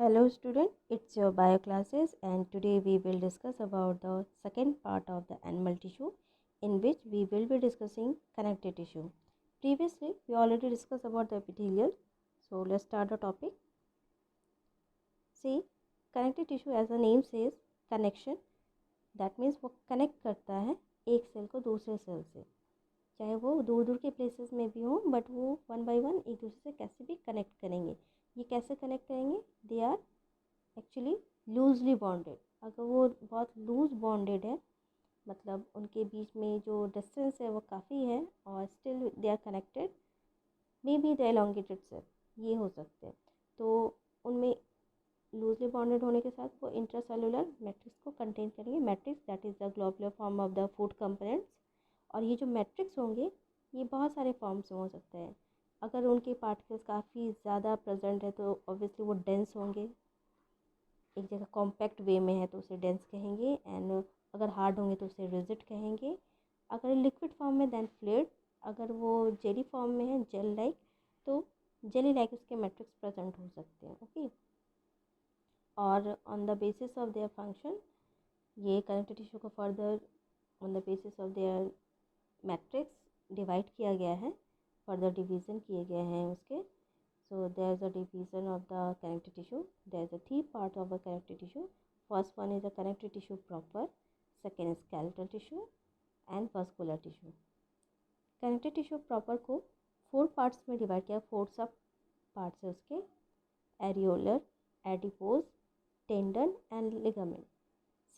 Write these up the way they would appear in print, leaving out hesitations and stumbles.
Hello student, it's your bio classes and today we will discuss about the second part of the animal tissue in which we will be discussing connective tissue. Previously we already discussed about the epithelial, so let's start the topic. See, connective tissue as the name says connection, that means वो connect करता है एक cell को दूसरे cell से, चाहे वो दूर दूर के प्लेसेस में भी हो, बट वो वन बाय वन एक दूसरे से कैसे भी कनेक्ट करेंगे. ये कैसे कनेक्ट करेंगे? They are actually loosely bonded. अगर वो बहुत लूज बॉन्डेड है, मतलब उनके बीच में जो डिस्टेंस है वो काफ़ी है और still they are connected, may be the elongated cell, ये हो सकते हैं. तो उनमें लूजली बॉन्डेड होने के साथ वो इंट्रासेलुलर मैट्रिक्स को कंटेन करेंगे. Matrix that is the globular form of the food components. और ये जो मैट्रिक्स होंगे ये बहुत सारे फॉर्म्स में हो सकते हैं. अगर उनके पार्टिकल्स काफ़ी ज़्यादा प्रेजेंट है तो ऑब्वियसली वो डेंस होंगे. एक जगह कॉम्पैक्ट वे में है तो उसे डेंस कहेंगे, एंड अगर हार्ड होंगे तो उसे रिजिड कहेंगे. अगर लिक्विड फॉर्म में देन फ्लूइड. अगर वो जेली फॉर्म में है, जेल लाइक, तो जेली लाइक उसके मैट्रिक्स प्रेजेंट हो सकते हैं. ओके, और on the basis of their function ये कनेक्टिव टिश्यू को further on the basis of their matrix divide किया गया है, फर्दर डिवीज़न किए गए हैं उसके. So there is a division of the connective tissue. There is a three part of the connective tissue. First one is the connective tissue proper, second is skeletal tissue and vascular tissue. Connective tissue proper को 4 parts में divide किया. 4 सब parts है उसके: areolar, adipose, tendon and ligament.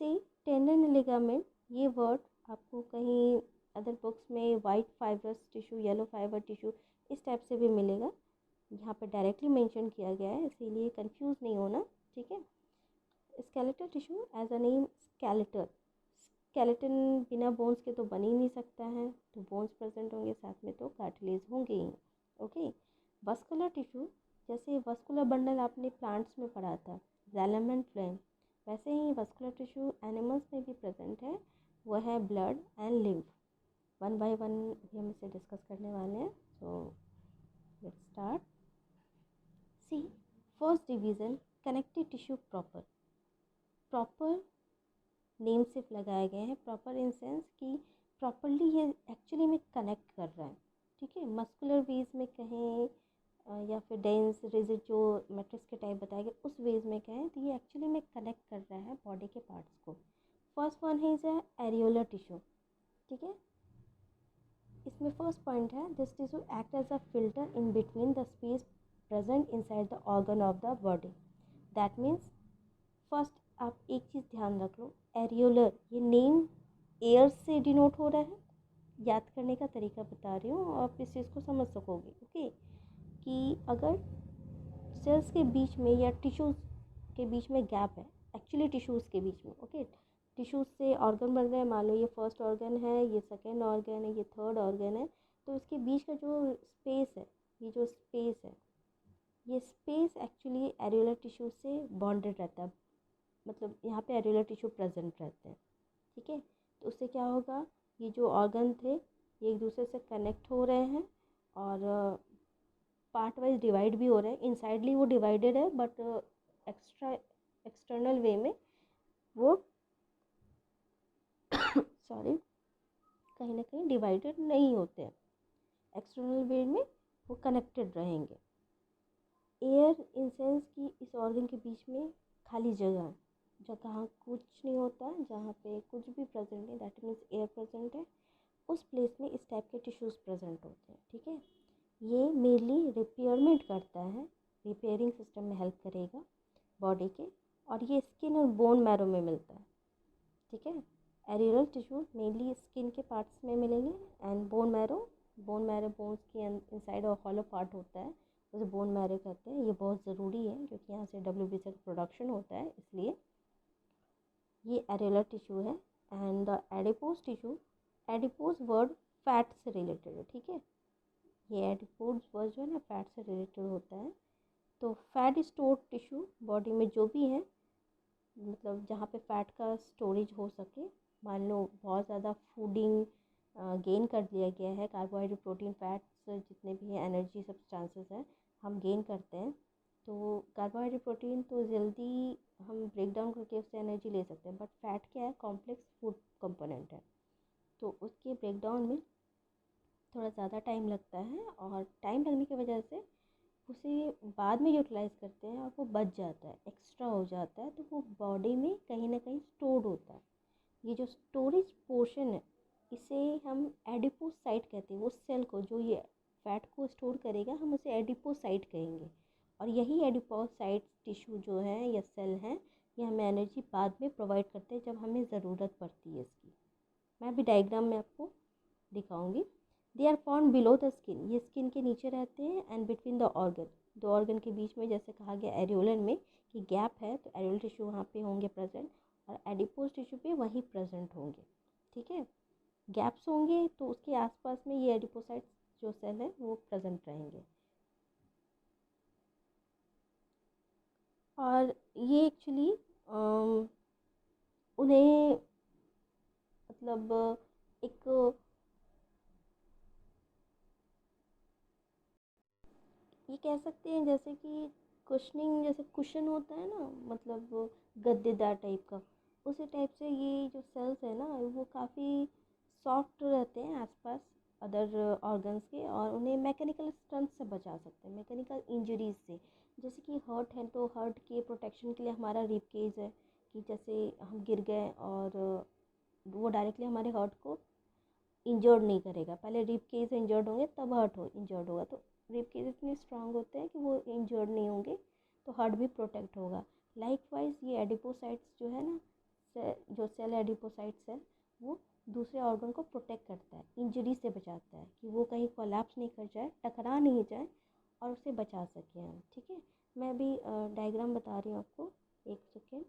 See, tendon and ligament, ये word आपको कहीं other books में white fibrous tissue, yellow fibre tissue इस टाइप से भी मिलेगा. यहाँ पे डायरेक्टली मेंशन किया गया है, इसीलिए कंफ्यूज नहीं होना. ठीक है. Skeletal tissue as a name skeletal. Skeleton बिना बोन्स के तो बन ही नहीं सकता है, तो बोन्स प्रेजेंट होंगे साथ में तो कार्टिलेज होंगे ही. ओके. वस्कुलर टिश्यू, जैसे वस्कुलर बंडल आपने प्लांट्स में पढ़ा था, जाइलम एंड फ्लोएम, वैसे ही वस्कुलर टिश्यू एनिमल्स में भी प्रेजेंट है. वो है blood and lymph. One by one भी हम इसे डिस्कस करने वाले हैं. So let's start. See, first division, connective tissue proper. Proper name सिर्फ लगाए गए हैं. प्रॉपर इन सेंस कि प्रॉपरली ये एक्चुअली में कनेक्ट कर रहा है. ठीक है. मस्कुलर वेज में कहें या फिर डेंस रिजिड जो मैट्रिक्स के टाइप बताए गए उस वेज में कहें, तो ये एक्चुअली में कनेक्ट कर रहा है बॉडी के पार्ट्स को. फर्स्ट वन है इज एरियोलर टिश्यू. ठीक है. इसमें फर्स्ट पॉइंट है, this tissue act as a filter in between the space present inside the organ of the body. That means first आप एक चीज़ ध्यान रख लो, एरियोलर ये नेम एयर से डिनोट हो रहा है. याद करने का तरीका बता रही हूँ, आप इस चीज़ को समझ सकोगे. ओके. कि अगर सेल्स के बीच में या टिश्यूज़ के बीच में गैप है, एक्चुअली टिश्यूज़ के बीच में. ओके. टिश्यूज़ से ऑर्गन बन रहे हैं, मान लो ये फर्स्ट ऑर्गन है, ये सेकेंड ऑर्गन है, ये थर्ड ऑर्गन है, तो इसके बीच का जो स्पेस है, ये जो स्पेस है, ये स्पेस एक्चुअली एरियोलर टिश्यू से बॉन्डेड रहता है. मतलब यहाँ पे एरियोलर टिश्यू प्रेजेंट रहते हैं. ठीक है. तो उससे क्या होगा, ये जो ऑर्गन थे ये एक दूसरे से कनेक्ट हो रहे हैं और पार्ट वाइज डिवाइड भी हो रहे हैं. इनसाइडली वो डिवाइडेड है, बट एक्सटर्नल वे में वो सॉरी कहीं ना कहीं डिवाइडेड नहीं होते हैं. एक्सटर्नल वे में वो कनेक्टेड रहेंगे. एयर इन सेंस कि इस ऑर्गन के बीच में खाली जगह है, जहाँ कुछ नहीं होता, जहाँ पे कुछ भी प्रेजेंट नहीं, दैट मीन्स एयर प्रेजेंट है, उस प्लेस में इस टाइप के टिश्यूज़ प्रेजेंट होते हैं. ठीक है. ये मेनली रिपेयरमेंट करता है, रिपेयरिंग सिस्टम में हेल्प करेगा बॉडी के, और ये स्किन और बोन मैरो में मिलता है. ठीक है. एरियोलर टिश्यू मेनली स्किन के पार्ट्स में मिलेंगे, एंड बोन मैरो बोन्स के इनसाइड और हॉलो पार्ट होता है, उसे बोन मैरो कहते हैं. ये बहुत ज़रूरी है क्योंकि यहाँ से WBC का प्रोडक्शन होता है, इसलिए ये एरियोलर टिश्यू है. And the adipose tissue, adipose word fat से रिलेटेड है. ठीक है. ये एडिपोज वर्ड जो है ना फैट से रिलेटेड होता है. तो फैट स्टोर्ड टिश्यू बॉडी में जो भी है, मतलब जहाँ पे फैट का स्टोरेज हो सके, मान लो बहुत ज़्यादा फूडिंग गेन कर लिया गया है, कार्बोहाइड्रेट प्रोटीन फैट्स जितने भी हैं एनर्जी सब्सटेंसेस हैं हम गेन करते हैं, तो कार्बोहाइड्रेट प्रोटीन तो जल्दी हम ब्रेक डाउन करके उससे एनर्जी ले सकते हैं, बट फैट क्या है, कॉम्प्लेक्स फूड कंपोनेंट है, तो उसके ब्रेक डाउन में थोड़ा ज़्यादा टाइम लगता है, और टाइम लगने की वजह से उसे बाद में यूटिलाइज़ करते हैं और वो बच जाता है, एक्स्ट्रा हो जाता है, तो वो बॉडी में कहीं ना कहीं स्टोर्ड होता है। ये जो स्टोरेज पोर्शन है, इसे हम एडिपोसाइट कहते हैं। वो सेल को जो ये फैट को स्टोर करेगा, हम उसे एडिपोसाइट कहेंगे। और यही एडिपोसाइट टिश्यू जो है या सेल हैं, ये हमें एनर्जी बाद में प्रोवाइड करते हैं जब हमें ज़रूरत पड़ती है इसकी। मैं अभी डायग्राम में आपको दिखाऊंगी। They are found below the skin, ये स्किन के नीचे रहते हैं, एंड बिटवीन द ऑर्गन, दो ऑर्गन के बीच में, जैसे कहा गया एरियोलन में कि गैप है, तो एरियोल टिश्यू वहाँ पे होंगे प्रेजेंट, और एडिपोज टिश्यू पे वहीं प्रेजेंट होंगे। ठीक है, गैप्स होंगे तो उसके आसपास में ये एडिपोसाइट्स जो सेल है वो प्रेजेंट रहेंगे। और ये एक्चुअली उन्हें मतलब एक ये कह सकते हैं जैसे कि कुशनिंग, जैसे कुशन होता है ना, मतलब गद्देदार टाइप का, उसी टाइप से ये जो सेल्स है ना, वो काफ़ी सॉफ्ट रहते हैं आसपास अदर ऑर्गन्स के, और उन्हें मैकेनिकल स्टंट से बचा सकते हैं, मैकेनिकल इंजरीज से। जैसे कि हर्ट है तो हर्ट के प्रोटेक्शन के लिए हमारा रिब केज है, कि जैसे हम गिर गए और वो डायरेक्टली हमारे हर्ट को इंजर्ड नहीं करेगा, पहले रिब केज इंजर्ड होंगे तब हर्ट हो इंजर्ड होगा, तो रिब केज इतने स्ट्रांग होते हैं कि वो इंजर्ड नहीं होंगे, तो हार्ट भी प्रोटेक्ट होगा। लाइकवाइज ये एडिपोसाइट्स जो है ना, जो सेल एडिपोसाइट्स है, वो दूसरे ऑर्गन को प्रोटेक्ट करता है, इंजरी से बचाता है, कि वो कहीं कोलैप्स नहीं कर जाए, टकरा नहीं जाए, और उसे बचा सकें हम। ठीक है, मैं अभी डायग्राम बता रही हूँ आपको, एक सेकेंड।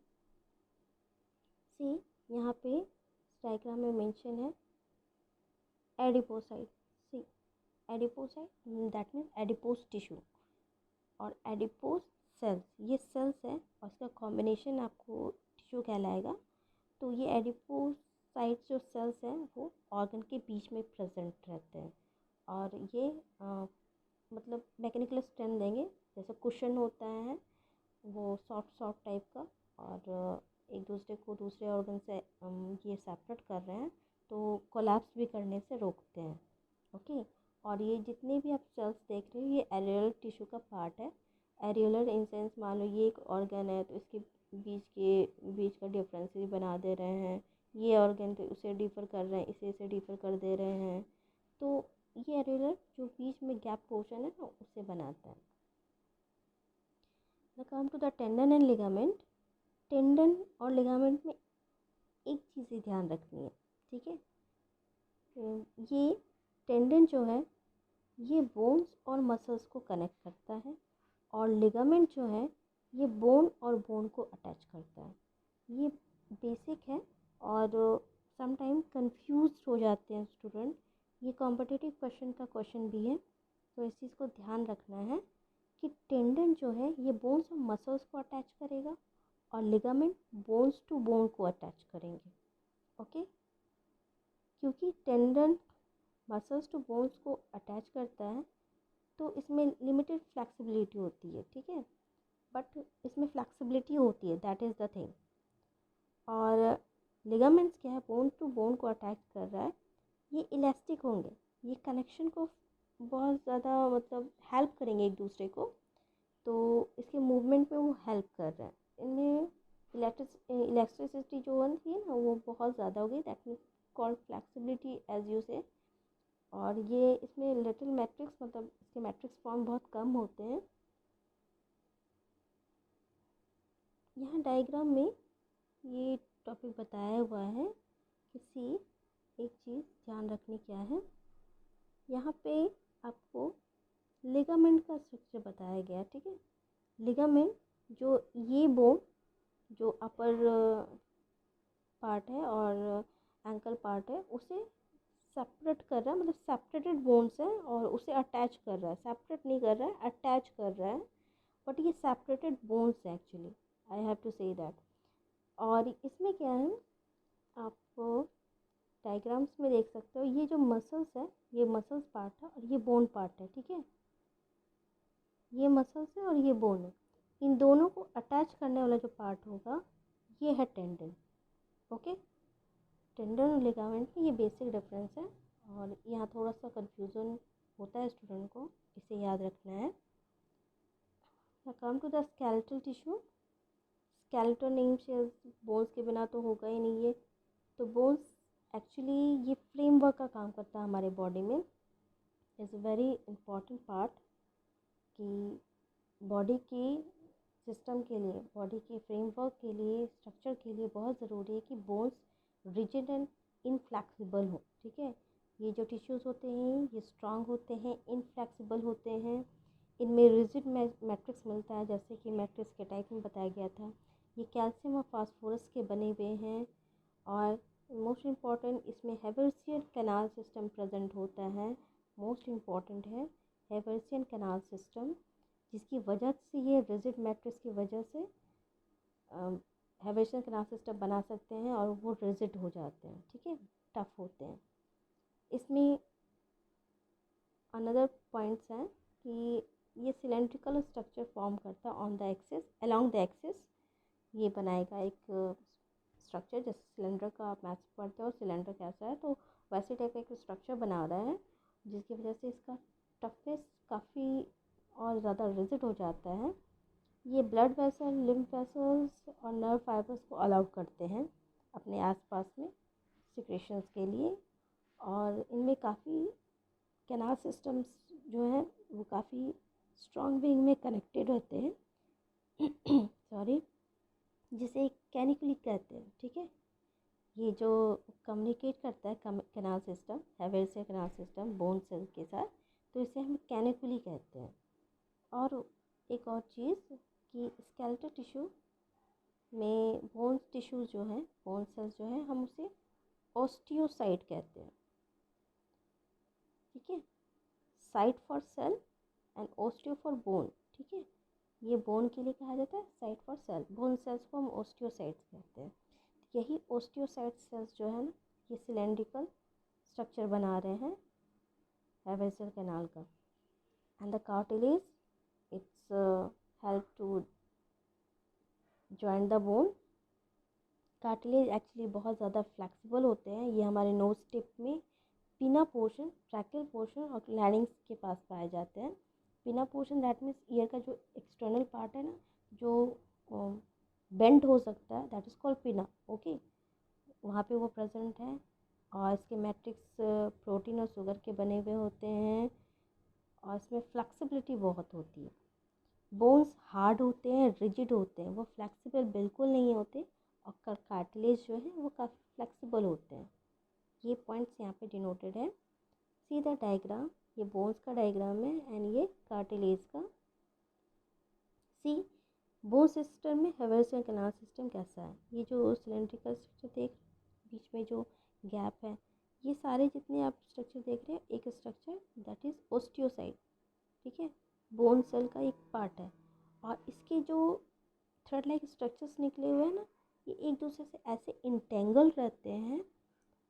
सी, यहाँ पे डायग्राम में मेंशन है adipocyte. See, adipocyte that means adipose tissue, और एडिपोज सेल्स, ये सेल्स है और इसका कॉम्बिनेशन आपको टिश्यू कहलाएगा। तो ये एडिपोसाइट जो सेल्स हैं वो ऑर्गन के बीच में प्रेजेंट रहते हैं, और ये मतलब मैकेनिकल स्ट्रेंथ देंगे, जैसे कुशन होता है वो सॉफ्ट सॉफ्ट टाइप का, और एक दूसरे को दूसरे ऑर्गन से ये सेपरेट कर रहे हैं, तो कोलैप्स भी करने से रोकते हैं। ओके, और ये जितने भी आप सेल्स देख रहे हो, ये एरियल टिश्यू का पार्ट है। एरियोलर इन सेंस, मान लो ये एक ऑर्गन है तो इसके बीच का डिफरेंस भी बना दे रहे हैं, ये ऑर्गन तो उसे डिफर कर रहे हैं, इसे डिफर कर दे रहे हैं, तो ये एरियोलर जो बीच में गैप पोर्शन है ना, उसे बनाता है। The come to the tendon and ligament. Tendon और लिगामेंट में एक चीज़ ही ध्यान रखनी है, ठीक है। ये टेंडन जो है ये बोन्स और मसल्स को कनेक्ट करता है, और लिगामेंट जो है ये बोन और बोन को अटैच करता है। ये बेसिक है, और समटाइम कंफ्यूज हो जाते हैं स्टूडेंट, ये कॉम्पिटिटिव क्वेश्चन का क्वेश्चन भी है, तो इस चीज़ को ध्यान रखना है कि टेंडन जो है ये बोन्स और मसल्स को अटैच करेगा, और लिगामेंट बोन्स टू बोन को अटैच करेंगे। ओके, क्योंकि टेंडन मसल्स टू बोन्स को अटैच करता है, तो इसमें लिमिटेड फ्लेक्सिबिलिटी होती है, ठीक है, बट इसमें फ्लेक्सिबिलिटी होती है, दैट इज़ द थिंग। और लिगामेंट्स क्या है, बोन टू बोन को अटैच कर रहा है, ये इलास्टिक होंगे, ये कनेक्शन को बहुत ज़्यादा मतलब हेल्प करेंगे एक दूसरे को, तो इसके मूवमेंट में वो हेल्प कर रहे हैं। इनमें इलेक्ट्रिसिटी जो होती है ना, वो बहुत ज़्यादा हो गई, that means called flexibility as you say. और ये इसमें लिटिल मैट्रिक्स, मतलब इसके मैट्रिक्स फॉर्म बहुत कम होते हैं। यहाँ डायग्राम में ये टॉपिक बताया हुआ है, किसी एक चीज़ ध्यान रखनी क्या है, यहाँ पे आपको लिगामेंट का स्ट्रक्चर बताया गया, ठीक है। लिगामेंट जो ये बोन जो अपर पार्ट है और एंकल पार्ट है, उसे सेपरेट कर रहा है, मतलब सेपरेटेड बोन्स है, और उसे अटैच कर रहा है, सेपरेट नहीं कर रहा है, अटैच कर रहा है, बट ये सेपरेटेड बोन्स है actually, I have to say that. और इसमें क्या है, आप डायग्राम्स में देख सकते हो, ये जो मसल्स है ये मसल्स पार्ट है, और ये बोन पार्ट है, ठीक है, ये मसल्स है और ये बोन है। इन दोनों को अटैच करने वाला जो पार्ट होगा ये है टेंडन। ओके, टेंडन और लिगामेंट में ये बेसिक डिफरेंस है, और यहाँ थोड़ा सा कंफ्यूजन होता है स्टूडेंट को, इसे याद रखना है। Come to the skeletal tissue. Skeletal name से बोन्स के बिना तो होगा ही नहीं ये। तो बोन्स एक्चुअली ये फ्रेमवर्क का काम करता है हमारे बॉडी में। Is a very important part कि बॉडी के सिस्टम के लिए, बॉडी के फ्रेमवर्क के लिए, स्ट्रक्चर के लिए बहुत ज़रूरी है कि बोन्स रिजिड एंड इनफ्लेक्सिबल हो। ठीक है, ये जो टिश्यूज़ होते हैं ये स्ट्रांग होते हैं, इनफ्लेक्सिबल होते हैं, इनमें रिजिड मैट्रिक्स मिलता है, जैसे कि मैट्रिक्स के टाइप में बताया गया था। ये कैल्शियम और फास्फोरस के बने हुए हैं, और मोस्ट इम्पॉर्टेंट इसमें हेबर्सियन कैनाल सिस्टम प्रेजेंट होता है। मोस्ट इम्पॉर्टेंट है हेबर्सियन कैनाल सिस्टम, जिसकी वजह से ये रिजिड मैट्रिक्स की वजह से हेबर्सियन कैनाल सिस्टम बना सकते हैं, और वो रिजिड हो जाते हैं। ठीक है, टफ होते हैं। इसमें अनदर पॉइंट्स हैं कि ये सिलेंड्रिकल स्ट्रक्चर फॉर्म करता है on the axis, along the axis. ये बनाएगा एक स्ट्रक्चर, जैसे सिलेंडर का आप मैथ्स पढ़ते हो, सिलेंडर कैसा है, तो वैसे टाइप का एक स्ट्रक्चर बना रहा है, जिसकी वजह से इसका टफनेस काफ़ी और ज़्यादा रिजिड हो जाता है। ये ब्लड वेसल, लिम्फ वेसल्स और नर्व फाइबर्स को अलाउ करते हैं अपने आसपास में सिक्रेशंस के लिए, और इनमें काफ़ी कैनाल सिस्टम्स जो हैं वो काफ़ी स्ट्रॉन्ग वे में कनेक्टेड रहते हैं सॉरी, जिसे कैनिकुली कहते हैं। ठीक है, ये जो कम्युनिकेट करता है canal system, Haversian canal system bone cell के साथ, तो इसे हम कैनिकुली कहते हैं। और एक और चीज़ कि स्केलेटल टिश्यू में बोन टिश्यू जो है, बोन सेल्स जो है, हम उसे ऑस्टियोसाइट कहते हैं। ठीक है, site for sale and osteo for bone. ठीक है, ये बोन के लिए कहा जाता है, site for sale. Bone cells को हम ऑस्टियोसाइट्स कहते हैं। यही ऑस्टियोसाइट सेल्स जो है ना, ये सिलेंड्रिकल स्ट्रक्चर बना रहे हैं हेबर्सियन कैनाल का। And the cartilage, it's help to join the bone. Cartilage actually बहुत ज़्यादा फ्लेक्सिबल होते हैं। ये हमारे नोज टिप में पिना पोर्शन, ट्रैकियल पोर्शन और लैरिंक्स के पास पाए जाते हैं। पिना पोर्शन दैट मीन्स ईयर का जो एक्सटर्नल पार्ट है ना, जो बेंड हो सकता है, दैट इज़ कॉल्ड पिना। ओके, वहाँ पे वो प्रेजेंट है, और इसके मैट्रिक्स प्रोटीन और शुगर के बने हुए होते हैं, और इसमें फ्लेक्सिबिलिटी बहुत होती है। बोन्स हार्ड होते हैं, रिजिड होते हैं, वो फ्लेक्सिबल बिल्कुल नहीं होते, और कार्टिलेज जो है वो काफ़ी फ्लेक्सिबल होते हैं। ये पॉइंट्स यहाँ पे डिनोटेड है। सी द डायग्राम, ये बोन्स का डायग्राम है एंड ये कार्टिलेज का। सी बोन सिस्टम में हेबर्सियन कैनाल सिस्टम कैसा है। ये जो सिलेंड्रिकल स्ट्रक्चर देख, बीच में जो गैप है, ये सारे जितने आप स्ट्रक्चर देख रहे हैं, एक स्ट्रक्चर दैट इज़ ऑस्टियोसाइट। ठीक है, बोन सेल का एक पार्ट है, और इसके जो थ्रेड लाइक स्ट्रक्चर्स निकले हुए हैं ना, ये एक दूसरे से ऐसे इंटेंगल रहते हैं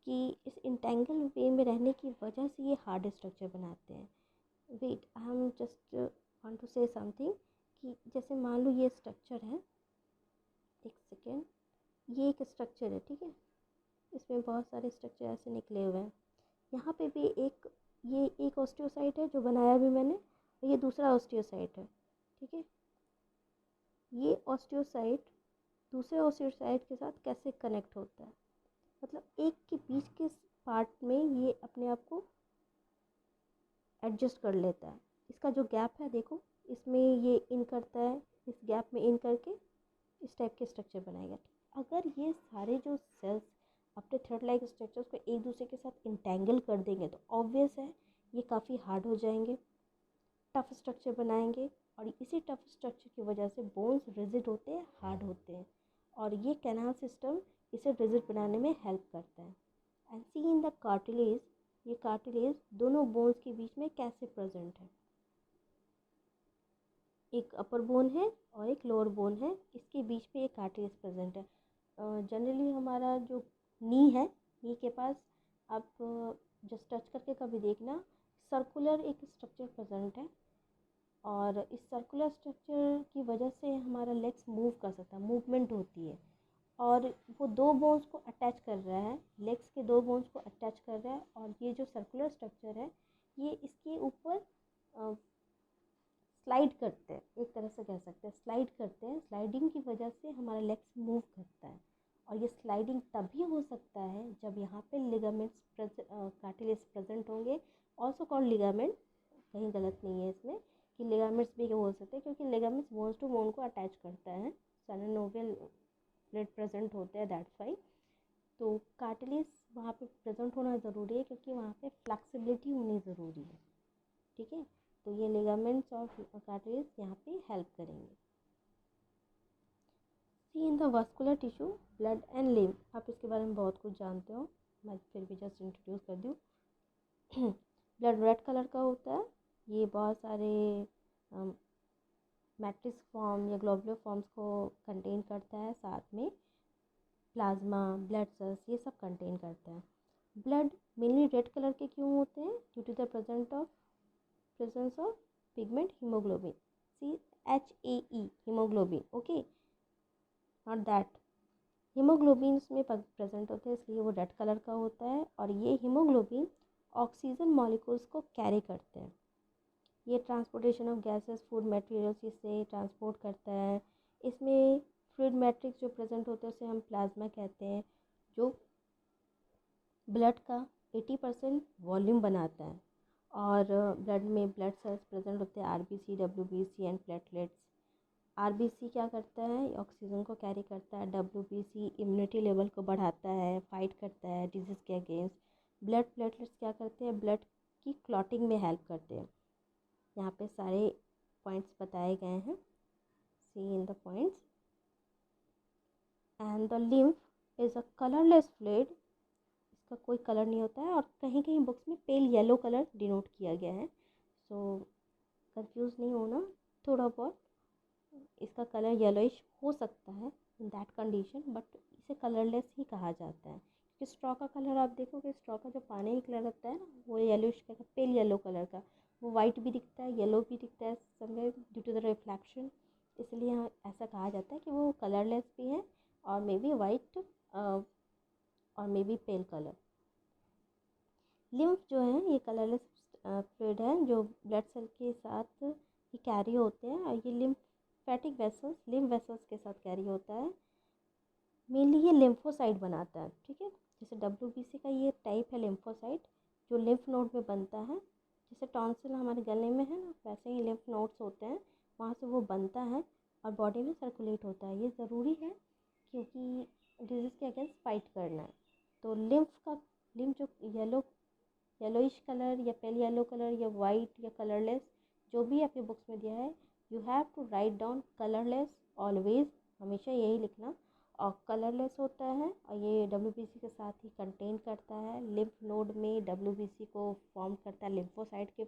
कि इस इंटेंगल वे में रहने की वजह से ये हार्ड स्ट्रक्चर बनाते हैं। Wait, I am just want to say something, कि जैसे मान लो ये स्ट्रक्चर है, एक सेकेंड, ये एक स्ट्रक्चर है। ठीक है, इसमें बहुत सारे स्ट्रक्चर ऐसे निकले हुए हैं। यहाँ पे भी ये एक ऑस्टियोसाइट है जो बनाया भी मैंने, और ये दूसरा ऑस्टियोसाइट है। ठीक है, ये ऑस्टियोसाइट दूसरे ऑस्टियोसाइट के साथ कैसे कनेक्ट होता है, मतलब एक के बीच के पार्ट में ये अपने आप को एडजस्ट कर लेता है। इसका जो गैप है देखो, इसमें ये इन करता है, इस गैप में इन करके इस टाइप के स्ट्रक्चर बनाएगा। अगर ये सारे जो सेल्स अपने थ्रेड लाइक स्ट्रक्चर्स को एक दूसरे के साथ इंटेंगल कर देंगे, तो ऑब्वियस है ये काफ़ी हार्ड हो जाएंगे, टफ स्ट्रक्चर बनाएंगे, और इसी टफ स्ट्रक्चर की वजह से बोन्स रिजिड होते हैं, हार्ड होते हैं, और ये कैनाल सिस्टम इसे रिजिड बनाने में हेल्प करता है। And see in the cartilage, ये कार्टिलेज दोनों बोन्स के बीच में कैसे प्रेजेंट है। एक अपर बोन है और एक लोअर बोन है, इसके बीच में एक कार्टिलेज प्रेजेंट है। जनरली हमारा जो नी है, नी के पास आप जस्ट टच करके कभी देखना, सर्कुलर एक स्ट्रक्चर प्रेजेंट है, और इस सर्कुलर स्ट्रक्चर की वजह से लेग्स मूव कर सकता है, मूवमेंट होती है। और वो 2 बोन्स को अटैच कर रहा है, लेग्स के 2 बोन्स को अटैच कर रहा है। और ये जो सर्कुलर स्ट्रक्चर है ये इसके ऊपर स्लाइड करते हैं, एक तरह से कह सकते हैं स्लाइड करते हैं। स्लाइडिंग की वजह से हमारा लेग्स मूव करता है। और ये स्लाइडिंग तभी हो सकता है जब यहाँ पे लिगामेंट्स कार्टिलेज प्रेजेंट होंगे, ऑल्सो कॉल्ड लिगामेंट, कहीं गलत नहीं है इसमें कि लिगामेंट्स भी हो सकते हैं, क्योंकि लिगामेंट्स बोन्स टू बोन को अटैच करता है, साइनोवियल फ्लूइड प्रेजेंट होते हैं, दैट्स वाई। तो कार्टिलेज वहाँ पे प्रेजेंट होना ज़रूरी है, क्योंकि वहाँ पे फ्लेक्सिबिलिटी होनी ज़रूरी है, ठीक है। तो ये लिगामेंट्स और कार्टिलेज यहाँ पे हेल्प करेंगे। See in the vascular tissue blood and lymph, आप इसके बारे में बहुत कुछ जानते हो, मैं फिर भी जस्ट इंट्रोड्यूस कर दूँ। ब्लड रेड कलर का होता है, ये बहुत सारे मैट्रिक्स फॉर्म या ग्लोबुलर फॉर्म्स को कंटेन करता है, साथ में प्लाज्मा, ब्लड सेल्स, ये सब कंटेन करता है। ब्लड मेनली रेड कलर के क्यों होते हैं? Due to the presence of pigment hemoglobin, CHAE, hemoglobin, okay, not that, haemoglobin में प्रेजेंट होते हैं, इसलिए वो रेड कलर का होता है। और ये हीमोग्लोबिन ऑक्सीजन मॉलिक्यूल्स को कैरी करते हैं। ये transportation of gases, food materials इससे ट्रांसपोर्ट करता है। इसमें फ्लूइड मैट्रिक्स जो प्रेजेंट होते हैं उसे हम प्लाज्मा कहते हैं, जो ब्लड का 80% वॉल्यूम बनाता है। और ब्लड में ब्लड सेल्स प्रेजेंट होते हैं, RBC, WBC and platelets. RBC क्या करता है? ऑक्सीजन को कैरी करता है। डब्ल्यूबीसी इम्यूनिटी लेवल को बढ़ाता है, फाइट करता है डिजीज़ के अगेंस्ट। ब्लड प्लेटलेट्स क्या करते हैं? ब्लड की क्लॉटिंग में हेल्प करते हैं। यहाँ पे सारे पॉइंट्स बताए गए हैं, see in the points. And the lymph is a colourless fluid, इसका कोई कलर नहीं होता है, और कहीं कहीं बुक्स में पेल येलो कलर डिनोट किया गया है, सो कंफ्यूज नहीं होना थोड़ा बहुत। इसका कलर येलोइश हो सकता है इन दैट कंडीशन, बट इसे कलरलेस ही कहा जाता है, क्योंकि स्ट्रॉ का कलर आप देखोगे, स्ट्रॉ का जो पानी निकला रहता है ना, वो येलोइश का, पेल येलो कलर का, वो वाइट भी दिखता है, येलो भी दिखता है somewhere due to the reflection, इसलिए यहाँ ऐसा कहा जाता है कि वो कलरलेस भी है, और मे बी वाइट और may be pail colour. Lymph जो है ये कलरलेस फ्लूइड है, जो ब्लड सेल के साथ ये कैरी होते हैं, और ये लिम्फेटिक वेसल्स, लिम्फ वेसल्स के साथ कैरी होता है। मेनली ये लिम्फोसाइट बनाता है, ठीक है। जैसे डब्ल्यूबीसी का ये टाइप है लिम्फोसाइट, जो लिम्फ नोड में बनता है। जैसे टॉन्सिल हमारे गले में है ना, वैसे ही लिम्फ नोड्स होते हैं, वहाँ से वो बनता है और बॉडी में सर्कुलेट होता है। ये ज़रूरी है क्योंकि डिजीज़ के अगेंस्ट फाइट करना है। तो लिम्फ जो येलोइश कलर या पेल येलो कलर या वाइट या कलरलेस, जो भी आपके बुक्स में दिया है, you have to write down colourless always, हमेशा यही लिखना। और कलरलेस होता है, और ये डब्ल्यूबीसी के साथ ही कंटेन करता है। लिम्फ नोड में डब्ल्यूबीसी को फॉर्म करता है लिम्फोसाइट के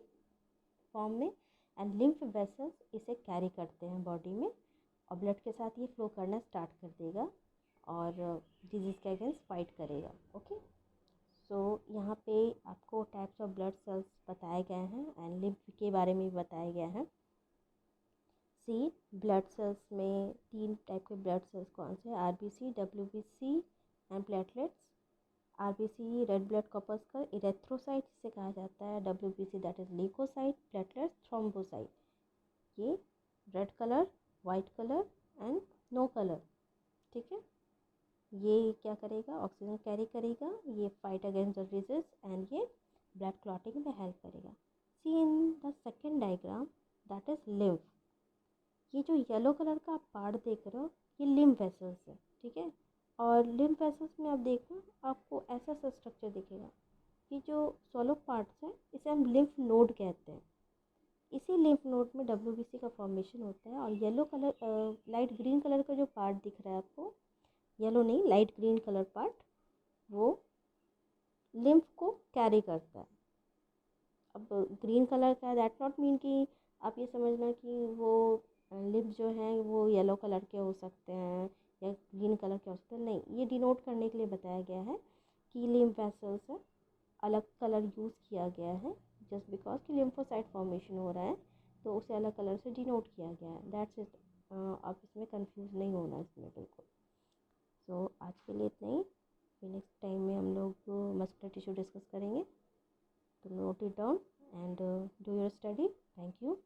फॉर्म में, एंड लिम्फ वेसल्स इसे कैरी करते हैं बॉडी में, और ब्लड के साथ ये फ्लो करना स्टार्ट कर देगा और डिजीज़ के अगेंस्ट फाइट करेगा, ओके। सो यहाँ पे आपको टाइप्स ऑफ ब्लड सेल्स बताए गए हैं, एंड लिम्फ के बारे में भी बताया गया है। सी ब्लड सेल्स में 3 टाइप के ब्लड सेल्स कौन से हैं? RBC, WBC and platelets. RBC red blood corpuscle, erythrocyte जिसे कहा जाता है। WBC that is leukocyte, platelets thrombocyte. ये red colour, white colour and no colour, ठीक है। ये क्या करेगा? ऑक्सीजन कैरी करेगा, ये fight against the disease, and ये ब्लड क्लॉटिंग में हेल्प करेगा। See in the second diagram, that is lymph. ये जो येलो कलर का आप पार्ट देख रहे हो, ये लिम्फ वेसल्स है, ठीक है। और लिम्फ वेसल्स में आप देखो, आपको ऐसा सा स्ट्रक्चर दिखेगा। ये जो सोलो पार्ट्स हैं इसे हम लिम्फ नोड कहते हैं। इसी लिम्फ नोड में डब्ल्यूबीसी का फॉर्मेशन होता है। और yellow colour, light green colour का जो पार्ट दिख रहा है आपको, येलो नहीं, लाइट ग्रीन कलर पार्ट, वो लिम्फ को कैरी करता है। अब ग्रीन कलर का है, दैट नॉट मीन कि आप ये समझना कि वो लिम्फ जो हैं वो येलो कलर के हो सकते हैं या ग्रीन कलर के हो सकते हैं, नहीं, ये डिनोट करने के लिए बताया गया है कि लिम्फ वेसल्स है, अलग कलर यूज़ किया गया है जस्ट बिकॉज कि लिम्फोसाइट फॉर्मेशन हो रहा है, तो उसे अलग कलर से डिनोट किया गया है, दैट्स इट। आप इसमें कंफ्यूज नहीं होना इसमें बिल्कुल। सो आज के लिए इतना ही। फिर नेक्स्ट टाइम में हम लोग मस्कुलर टिश्यू डिस्कस करेंगे। तो note it down and do your study. Thank you.